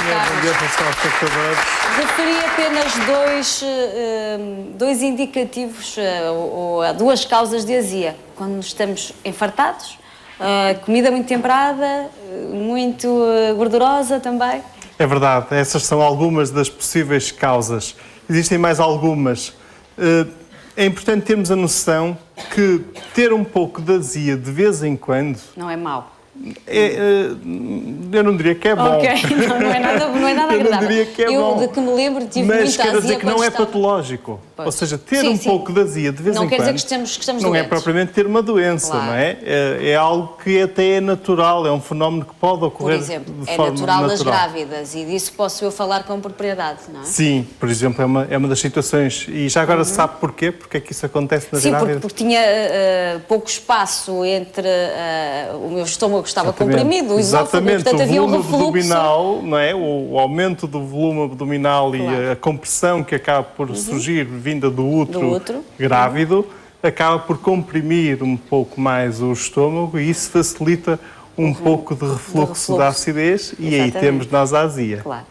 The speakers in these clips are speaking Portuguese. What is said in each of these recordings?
Bom dia, espectadores. Referi apenas dois indicativos, ou duas causas de azia. Quando estamos enfartados, comida muito temperada, muito gordurosa também. É verdade, essas são algumas das possíveis causas. Existem mais algumas. É importante termos a noção que ter um pouco de azia de vez em quando... Não é mau. Eu não diria que é bom. Ok, não é nada agradável. Eu não diria que é bom. Eu, de que me lembro, tive mas muita azia. Mas quer dizer que não é estava... patológico. Pois. Ou seja, ter um pouco de azia de vez em quando... Não quer dizer que estamos não doentes. É propriamente ter uma doença, claro. Não é? É algo que até é natural, é um fenómeno que pode ocorrer de forma natural. Por exemplo, é natural nas grávidas e disso posso eu falar com propriedade, não é? Sim, por exemplo, é uma das situações. E já agora sabe porquê? Porque é que isso acontece nas grávidas? Sim, porque tinha pouco espaço entre o meu estômago que estava comprimido, o esófago, portanto havia um refluxo. Abdominal, não é? O aumento do volume abdominal claro. E a compressão que acaba por surgir vinda do útero grávido, acaba por comprimir um pouco mais o estômago e isso facilita um pouco de refluxo da acidez. Exatamente. E aí temos nós a azia. Claro.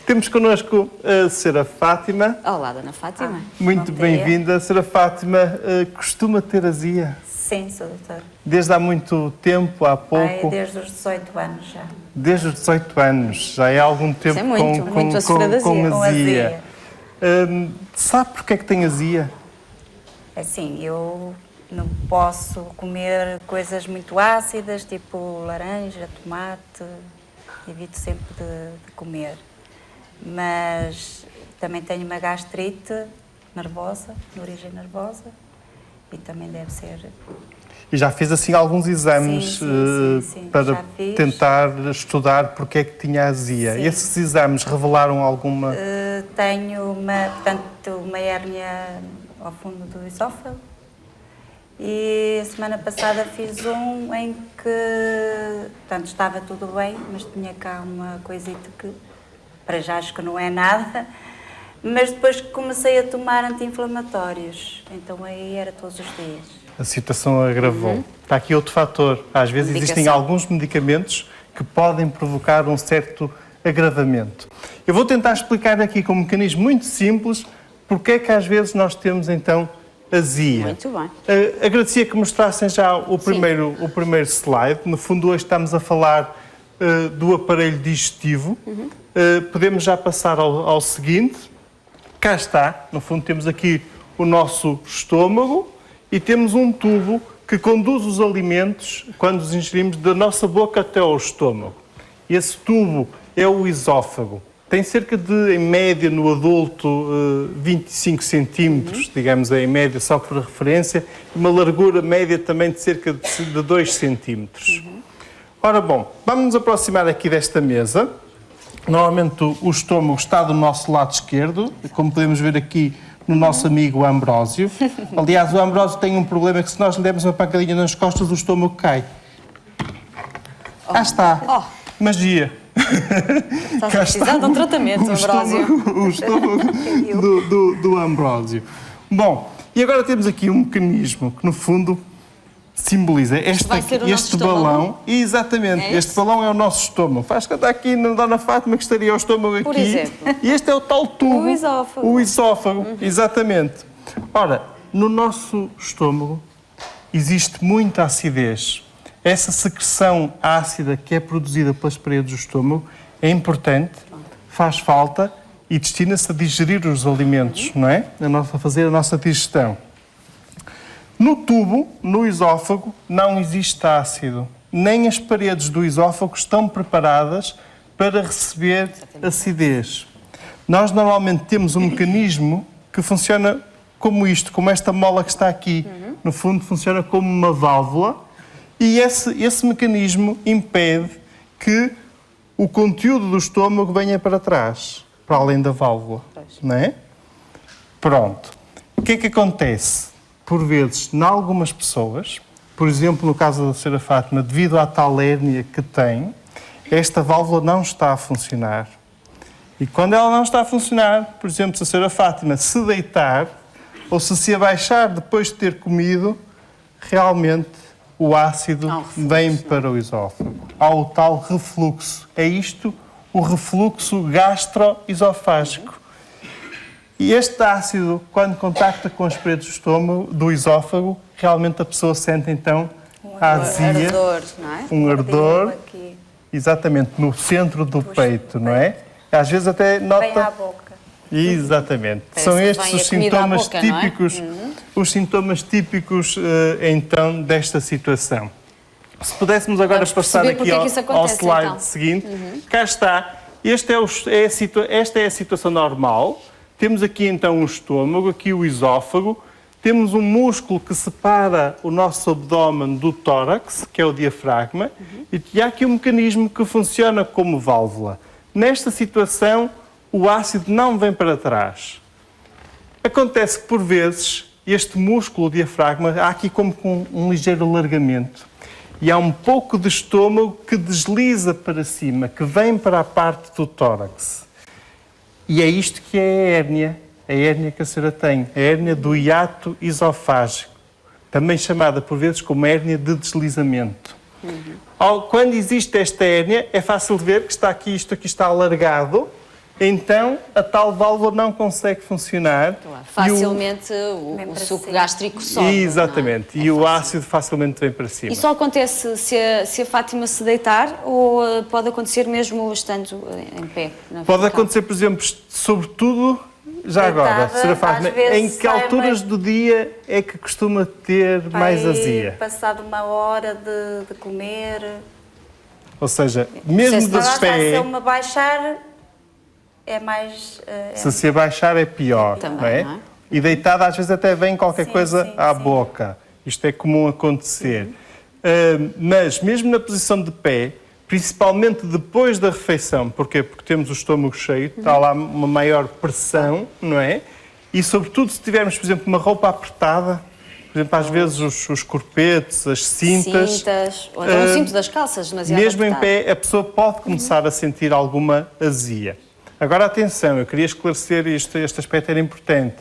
Temos connosco a Sra. Fátima. Olá, Dona Fátima. Muito bem-vinda. A Sra. Fátima costuma ter azia? Sim, sou doutora. Desde há muito tempo, há pouco? Desde os 18 anos já. Desde os 18 anos, já é há algum tempo com azia. Sabe porque é que tem azia? Assim, eu não posso comer coisas muito ácidas, tipo laranja, tomate, evito sempre de comer. Mas também tenho uma gastrite nervosa, de origem nervosa, e também deve ser... E já fez assim alguns exames sim, para tentar estudar porque é que tinha azia. Sim. Esses exames revelaram alguma... Tenho uma hérnia ao fundo do esófago e a semana passada fiz um em que, portanto, estava tudo bem, mas tinha cá uma coisita que, para já acho que não é nada, mas depois comecei a tomar anti-inflamatórios, então aí era todos os dias. A situação agravou. Está aqui outro fator. Às vezes existem alguns medicamentos que podem provocar um certo agravamento. Eu vou tentar explicar aqui com um mecanismo muito simples porque é que às vezes nós temos então azia. Muito bem. Agradecia que mostrassem já o primeiro slide. No fundo hoje estamos a falar do aparelho digestivo. Podemos já passar ao seguinte. Cá está. No fundo temos aqui o nosso estômago. E temos um tubo que conduz os alimentos, quando os ingerimos, da nossa boca até ao estômago. Esse tubo é o esófago. Tem cerca de, em média, no adulto, 25 centímetros, digamos, em média, só por referência, e uma largura média também de cerca de 2 centímetros. Ora bom, vamos nos aproximar aqui desta mesa. Normalmente o estômago está do nosso lado esquerdo, como podemos ver aqui, no nosso amigo Ambrósio. Aliás, o Ambrósio tem um problema que se nós lhe dermos uma pancadinha nas costas, o estômago cai. Está. Magia. Está a precisar de um tratamento, Ambrósio. O estômago do Ambrósio. Bom, e agora temos aqui um mecanismo que, no fundo, simboliza este balão. Exatamente, este balão é o nosso estômago. Faz conta aqui na Dona Fátima que estaria o estômago aqui. Por exemplo. E este é o tal tubo. O esófago, exatamente. Ora, no nosso estômago existe muita acidez. Essa secreção ácida que é produzida pelas paredes do estômago é importante, faz falta e destina-se a digerir os alimentos, não é? A fazer a nossa digestão. No tubo, no esófago, não existe ácido. Nem as paredes do esófago estão preparadas para receber acidez. Nós normalmente temos um mecanismo que funciona como isto, como esta mola que está aqui. No fundo, funciona como uma válvula e esse mecanismo impede que o conteúdo do estômago venha para trás, para além da válvula. Não é? Pronto. O que é que acontece? Por vezes, em algumas pessoas, por exemplo, no caso da Sra. Fátima, devido à tal hérnia que tem, esta válvula não está a funcionar. E quando ela não está a funcionar, por exemplo, se a Sra. Fátima se deitar ou se abaixar depois de ter comido, realmente o ácido vem para o esófago. Há o tal refluxo. É isto o refluxo gastroesofágico. E este ácido, quando contacta com as paredes do estômago, do esófago, realmente a pessoa sente então a azia, Ardor, não é? um ardor, Aqui. exatamente no centro do peito, não é? Às vezes até Vem à nota... boca. Exatamente. Parece São que estes vem os a comida à sintomas boca, não é? típicos, os sintomas típicos então desta situação. Se pudéssemos agora Vamos passar perceber aqui porque é ao, que isso ao acontece, slide então. seguinte, cá está. Esta é a situação normal. Temos aqui então o estômago, aqui o esófago. Temos um músculo que separa o nosso abdômen do tórax, que é o diafragma, e há aqui um mecanismo que funciona como válvula. Nesta situação, o ácido não vem para trás. Acontece que, por vezes, este músculo, o diafragma, há aqui como com um ligeiro alargamento. E há um pouco de estômago que desliza para cima, que vem para a parte do tórax. E é isto que é a hérnia que a senhora tem, a hérnia do hiato esofágico, também chamada por vezes como hérnia de deslizamento. Quando existe esta hérnia, é fácil de ver que isto aqui está alargado, então a tal válvula não consegue funcionar. Claro, facilmente Vem o para suco cima. gástrico sobe. Exatamente, não é? e É o fácil. ácido facilmente vem para cima. E só acontece se a Fátima se deitar ou pode acontecer mesmo estando em pé? Pode acontecer, por exemplo, sobretudo, já Deitada, agora, Sra. Fátima, às vezes em que sai alturas do dia é que costuma ter mais azia? Passado uma hora de comer. Ou seja, mesmo Se de Mas lá está, se pé, eu me baixar, é mais... se abaixar é pior, Também, não é? não é? E deitada às vezes até vem qualquer Sim, coisa sim, à sim. boca. Isto é comum acontecer. Mas mesmo na posição de pé, principalmente depois da refeição, porquê? Porque temos o estômago cheio, está lá uma maior pressão, não é? E sobretudo se tivermos, por exemplo, uma roupa apertada, por exemplo, às vezes os corpetes, as cintas, ou então o cinto das calças, demasiado mesmo em apertado. pé, a pessoa pode começar a sentir alguma azia. Agora, atenção, eu queria esclarecer isto, este aspecto era importante.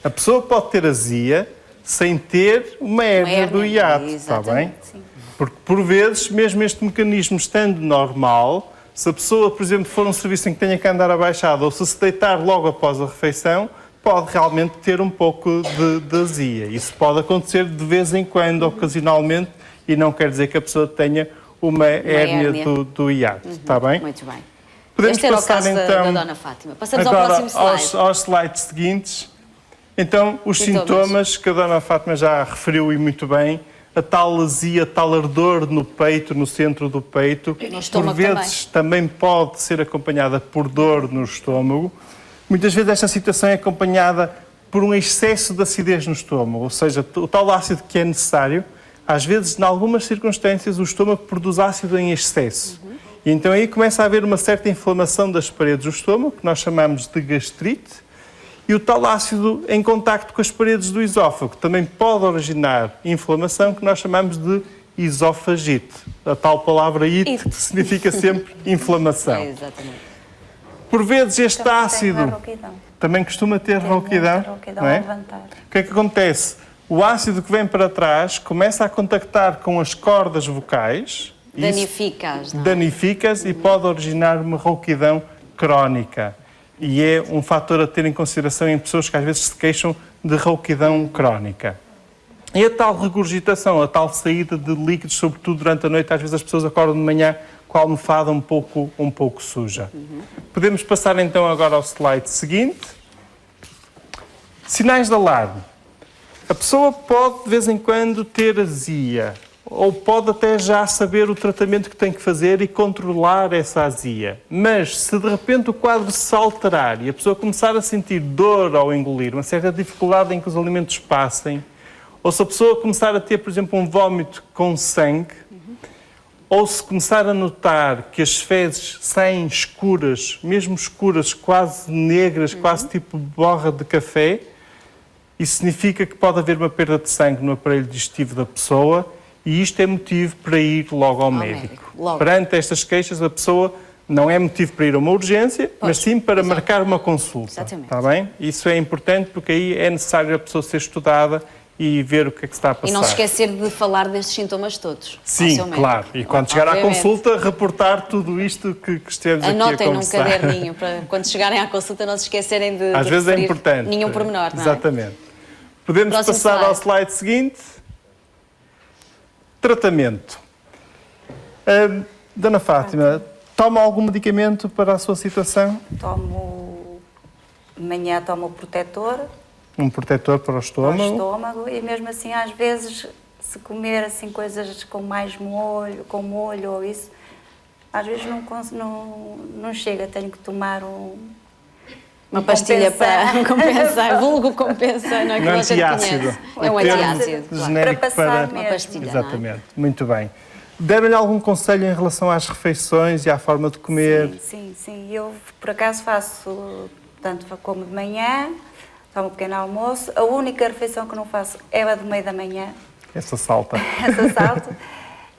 A pessoa pode ter azia sem ter uma hérnia do hiato, está bem? exatamente, sim. Porque, por vezes, mesmo este mecanismo estando normal, se a pessoa, por exemplo, for um serviço em que tenha que andar abaixado ou se deitar logo após a refeição, pode realmente ter um pouco de azia. Isso pode acontecer de vez em quando, ocasionalmente, e não quer dizer que a pessoa tenha uma hérnia do hiato, está bem? Muito bem. Podemos Este era o passar, caso então, da Dona Fátima. Passamos ao agora próximo slide. aos slides seguintes. Então, os sintomas que a Dona Fátima já referiu e muito bem, a tal azia, tal ardor no peito, no centro do peito, No por estômago vezes também pode ser acompanhada por dor no estômago. Muitas vezes esta situação é acompanhada por um excesso de acidez no estômago, ou seja, o tal ácido que é necessário, às vezes, em algumas circunstâncias, o estômago produz ácido em excesso. E então aí começa a haver uma certa inflamação das paredes do estômago, que nós chamamos de gastrite, e o tal ácido em contacto com as paredes do esófago também pode originar inflamação, que nós chamamos de esofagite. A tal palavra ite, que significa sempre inflamação. Exatamente. Por vezes este Também tem ácido rouquidão. também costuma ter Tem rouquidão, muita rouquidão não a é? levantar. O que é que acontece? O ácido que vem para trás começa a contactar com as cordas vocais. e isso Danifica-as, não é? danifica-as e pode originar uma rouquidão crónica. E é um fator a ter em consideração em pessoas que às vezes se queixam de rouquidão crónica. E a tal regurgitação, a tal saída de líquidos, sobretudo durante a noite, às vezes as pessoas acordam de manhã com a almofada um pouco suja. Podemos passar então agora ao slide seguinte. Sinais de alarme. A pessoa pode de vez em quando ter azia, ou pode até já saber o tratamento que tem que fazer e controlar essa azia. Mas se de repente o quadro se alterar e a pessoa começar a sentir dor ao engolir, uma certa dificuldade em que os alimentos passem, ou se a pessoa começar a ter, por exemplo, um vómito com sangue, ou se começar a notar que as fezes saem escuras, mesmo escuras, quase negras, quase tipo borra de café, isso significa que pode haver uma perda de sangue no aparelho digestivo da pessoa e isto é motivo para ir logo ao médico. Logo. Perante estas queixas, a pessoa não é motivo para ir a uma urgência, mas sim para marcar uma consulta. Exatamente. Está bem? Isso é importante porque aí é necessário a pessoa ser estudada e ver o que é que se está a passar. E não se esquecer de falar destes sintomas todos. Sim, claro. E quando chegar à consulta, reportar tudo isto que estamos aqui a conversar. Anotem num caderninho, para quando chegarem à consulta não se esquecerem de Às vezes é importante. Nenhum pormenor, não é? Exatamente. Podemos Próximo passar slide. ao slide seguinte. Tratamento. Dona Fátima, toma algum medicamento para a sua situação? De manhã tomo o protetor. Um protetor para o estômago? E mesmo assim, às vezes, se comer assim coisas com mais molho, com molho ou isso, às vezes não chega, tenho que tomar uma pastilha para compensar, vulgo compensar, não é que a gente conhece. É um antiácido, claro. Genérico para passar para... Uma pastilha, Exatamente, não é? muito bem. Deram-lhe algum conselho em relação às refeições e à forma de comer? Sim. Eu, por acaso, faço, tanto como de manhã, tomo um pequeno almoço. A única refeição que não faço é a do meio da manhã. Essa salta. Essa salto.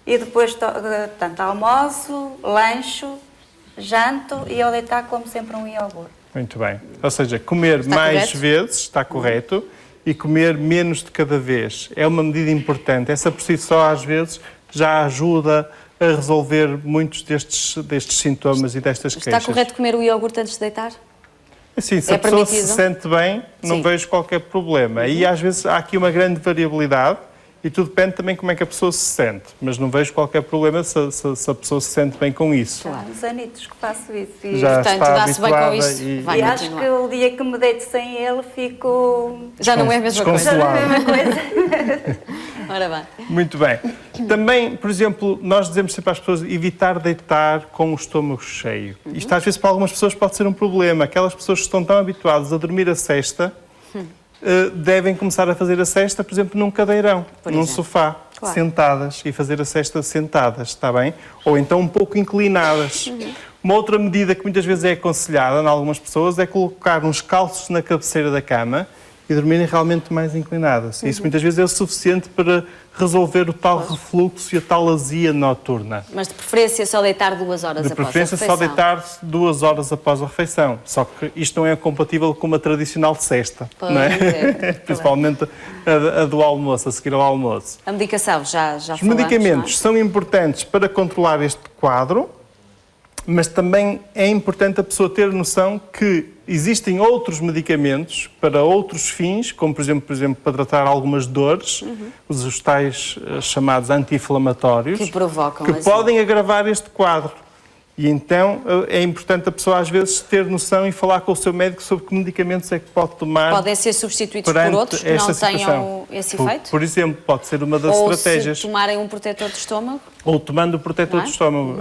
E depois, portanto, almoço, lancho, janto e ao deitar como sempre um iogurte. Muito bem. Ou seja, comer Está mais correto? vezes, está correto, e comer menos de cada vez. É uma medida importante. Essa por si só, às vezes, já ajuda a resolver muitos destes sintomas e destas queixas. Está correto comer o iogurte antes de deitar? Assim, se a pessoa se sente bem, não Sim. vejo qualquer problema. E às vezes há aqui uma grande variabilidade e tudo depende também como é que a pessoa se sente. Mas não vejo qualquer problema se a pessoa se sente bem com isso. Há uns anitos que faço isso. E, Já Portanto, está dá-se bem com habituada isso. e Vai acho continuar. que o dia que me deito sem ele fico... Já não é a mesma coisa. Já não é a desconsolado. mesma coisa. Ora bem. Muito bem. Também, por exemplo, nós dizemos sempre às pessoas evitar deitar com o estômago cheio. Isto às vezes para algumas pessoas pode ser um problema. Aquelas pessoas que estão tão habituadas a dormir a cesta devem começar a fazer a cesta, por exemplo, num cadeirão, num sofá, Claro. sentadas, e fazer a cesta sentadas, está bem? Ou então um pouco inclinadas. Uma outra medida que muitas vezes é aconselhada em algumas pessoas é colocar uns calços na cabeceira da cama e dormirem realmente mais inclinadas. Isso muitas vezes é o suficiente para resolver o tal refluxo e a tal azia noturna. Mas de preferência só deitar 2 horas De após a preferência refeição. só deitar-se 2 horas após a refeição. Só que isto não é compatível com uma tradicional cesta, Pois não é? é. Principalmente a do almoço, a seguir ao almoço. A medicação, já Os falamos, medicamentos são importantes para controlar este quadro, mas também é importante a pessoa ter noção que existem outros medicamentos para outros fins, como por exemplo para tratar algumas dores, os tais chamados anti-inflamatórios, Que provocam que azia. podem agravar este quadro. E então é importante a pessoa às vezes ter noção e falar com o seu médico sobre que medicamentos é que pode tomar. Podem ser substituídos por perante outros que esta não situação. tenham esse efeito? Por exemplo, pode ser uma das Ou estratégias. se tomarem um protetor de estômago? Ou tomando o protetor Não é? do estômago.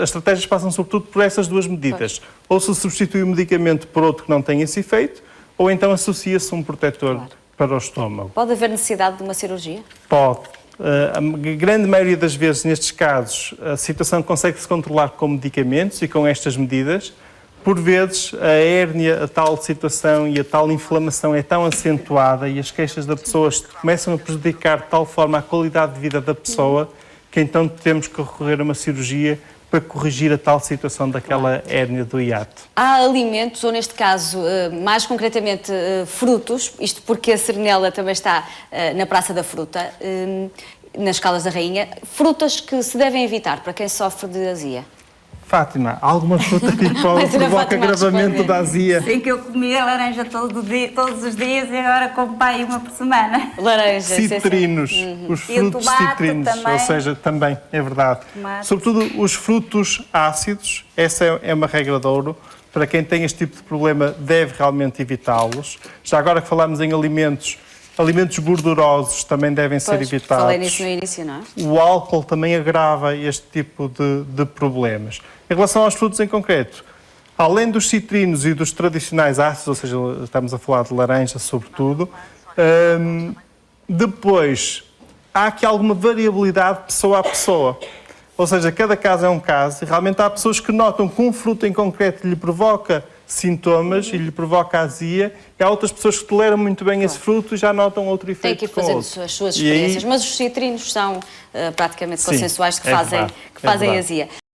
As estratégias passam sobretudo por essas duas medidas. Ou se substitui o medicamento por outro que não tem esse efeito, ou então associa-se um protetor para o estômago. Pode haver necessidade de uma cirurgia? Pode. A grande maioria das vezes, nestes casos, a situação consegue-se controlar com medicamentos e com estas medidas. Por vezes, a hérnia, a tal situação e a tal inflamação é tão acentuada e as queixas da pessoa começam a prejudicar de tal forma a qualidade de vida da pessoa que então temos que recorrer a uma cirurgia para corrigir a tal situação daquela hérnia do hiato. Há alimentos, ou neste caso, mais concretamente, frutos, isto porque a Sernela também está na Praça da Fruta, nas Caldas da Rainha, frutas que se devem evitar para quem sofre de azia. Fátima, há alguma fruta que provoca Fátima a agravamento responder. da azia? Sim, que eu comia laranja todos os dias e agora como pai uma por semana. Laranja, Citrinos, os E o frutos tomate citrinos, também. ou seja, também, é verdade. Tomate. Sobretudo os frutos ácidos, essa é uma regra de ouro. Para quem tem este tipo de problema, deve realmente evitá-los. Já agora que falamos em alimentos gordurosos também devem ser Pois, evitados. falei nisso no início, não é? O álcool também agrava este tipo de problemas. Em relação aos frutos em concreto, além dos citrinos e dos tradicionais ácidos, ou seja, estamos a falar de laranja sobretudo, depois há aqui alguma variabilidade pessoa a pessoa. Ou seja, cada caso é um caso e realmente há pessoas que notam que um fruto em concreto lhe provoca sintomas e lhe provoca azia, e há outras pessoas que toleram muito bem esse fruto e já notam outro efeito. Tem que ir com fazendo outro. as suas E aí- experiências, mas os citrinos são praticamente Sim, consensuais que é fazem, verdade, que fazem é azia.